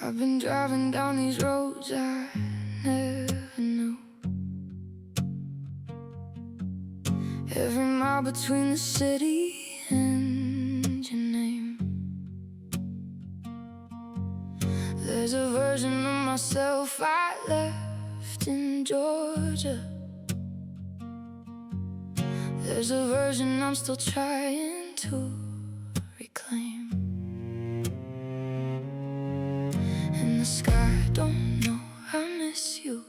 I've been driving down these roads I never knew. Every mile between the city and your name. There's a version of myself I left in Georgia. There's a version I'm still trying to reclaim. And the sky don't know I miss you,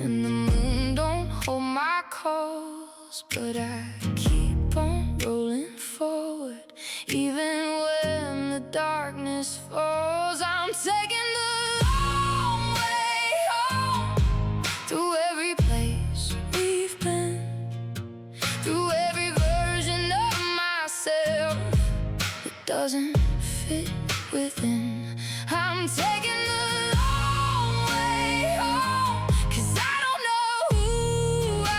and the moon don't hold my calls, but I keep on rolling forward. Even when the darkness falls, I'm taking the long way home. Through every place we've been, through every version of myself that doesn't fit within. I'm taking the long way home, 'cause I don't know who I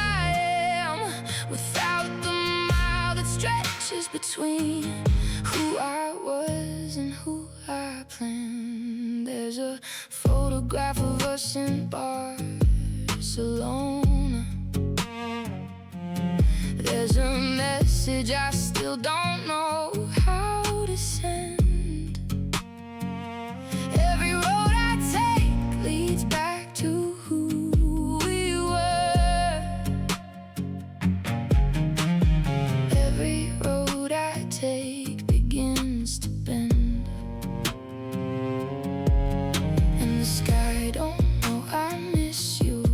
am without the mile that stretches between who I was and who I planned. There's a photograph of us in Barcelona. There's a message I still don't know how to send. Every road I take leads back to who we were. Every road I take begins to bend, and the sky don't know I miss you,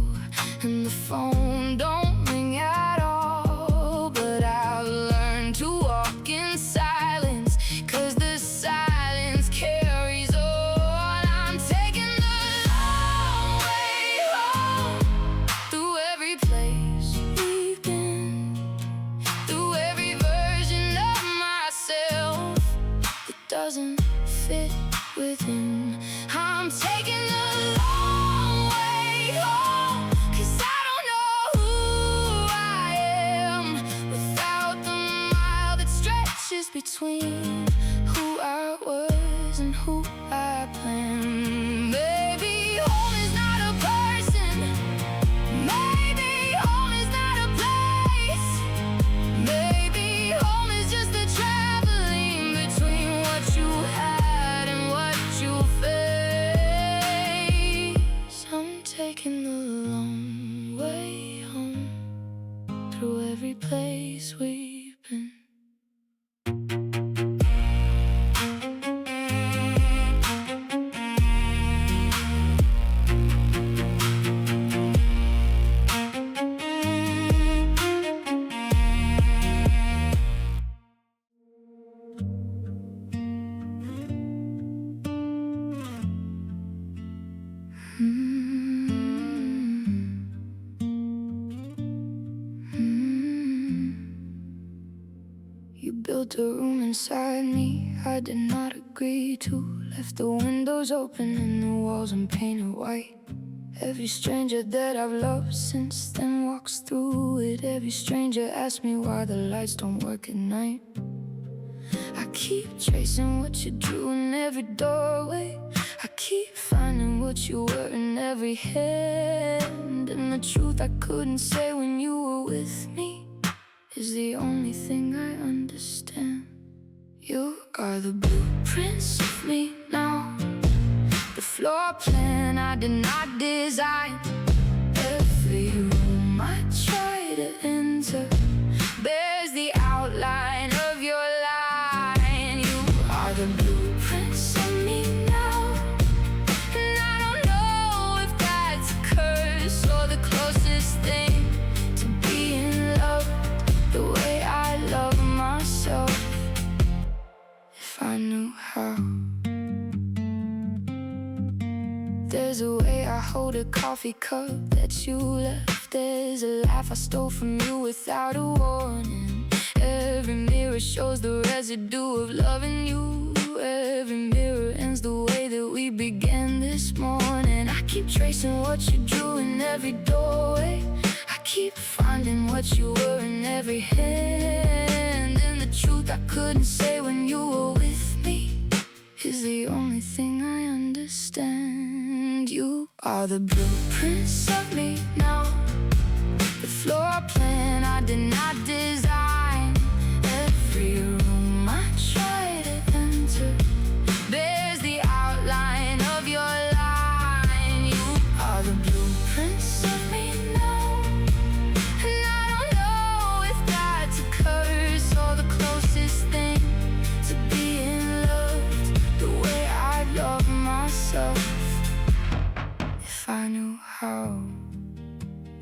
and the phone don't ring at all. But I've learned to walk in silence, 'cause the silence carries on. I'm taking the long way home. Through every place we've been, through every version of myself that doesn't fit within. I'm taking the long way home, 'cause I don't know who I am without the mile that stretches between who I was and who I planned. Maybe home is not a person, maybe home is not a place, maybe home is just the traveling between what you had and what you face. I'm taking the long way home, through every place we've been. You built a room inside me I did not agree to. Left the windows open and the walls unpainted white. Every stranger that I've loved since then walks through it. Every stranger asks me why the lights don't work at night. I keep tracing what you drew in every doorway. I keep finding what you were in every hand. And the truth I couldn't say when you were with me is the only thing I understand. You are the blueprints of me now, the floor plan I did not design. Every room I try to enter bears the outline of your line. You are the blueprints of me now, and I don't know if that's a curse or the closest thing to being loved the way I love myself, if I knew how. There's a way I hold a coffee cup that you left. There's a laugh I stole from you without a warning. Every mirror shows the residue of loving you. Every mirror ends the way that we began this morning. I keep tracing what you drew in every doorway. I keep finding what you were in every hand. And the truth I couldn't say when you were with me is the only thing I understand. are the blueprints of me now. The floor plan I did not design. Every room I try to enter bears the outline of your line. You are the blueprints of me now. And I don't know if that's a curse or the closest thing to being loved the way I love myself. If I knew how,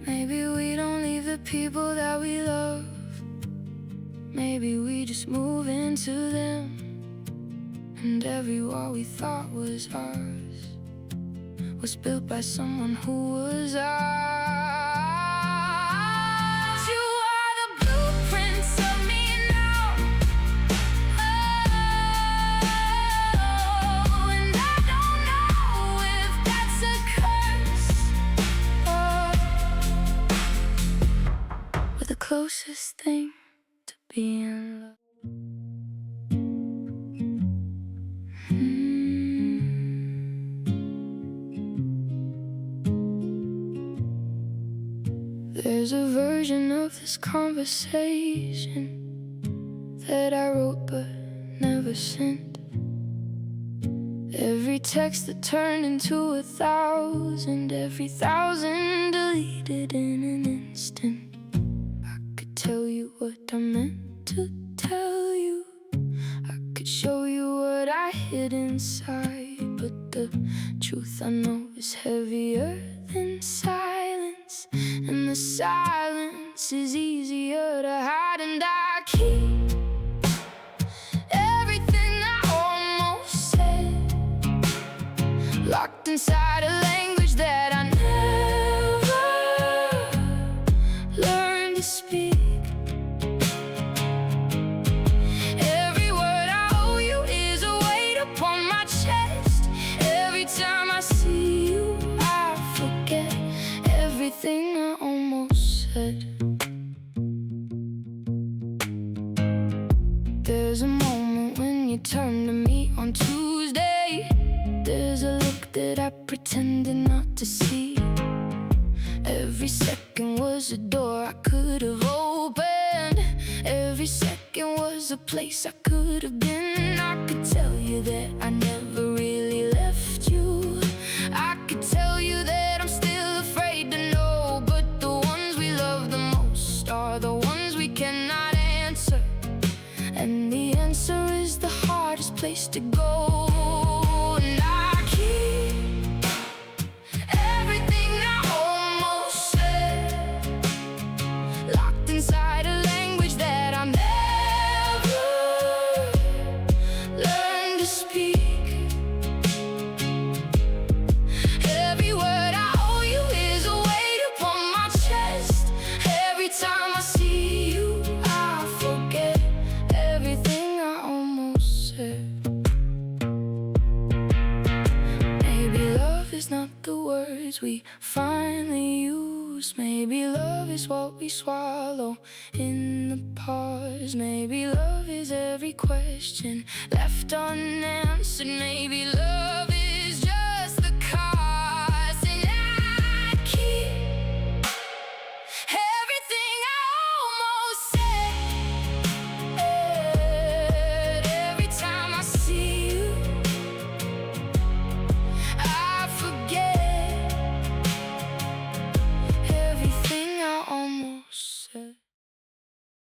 maybe we don't leave the people that we love. Maybe we just move into them, and every wall we thought was ours was built by someone who was ours. You are the blueprints of me now. Oh, and I don't know if that's a curse. We're the closest thing to being loved. There's a version of this conversation that I wrote but never sent. Every text that turned into 1,000, every 1,000 deleted in an instant. I could tell you what I meant to tell you. I could show you what I hid inside, but the truth I know is heavier than silence, and the silence is easier to hide. And I keep everything I almost said locked inside a language that I never learned to speak. Every word I owe you is a weight upon my chest. Every time I see you, I forget everything I almost said. There's a moment when you turn to me on Tuesday. There's a look that I pretended not to see. Every second was a door I could have opened. Every second was a place I could have been. I could tell you that I never really left you. I could tell you that I'm still afraid to know. But the ones we love the most are the ones we cannot answer. And the answer is the hardest place to go. And I keep everything I almost said locked inside a language that I never learned to speak. Every word I owe you is a weight upon my chest. Every time I see you, I forget everything I almost said. Maybe love is not the words we finally use. Maybe love is what we swallow in the pause. Maybe love is every question left unanswered. Maybe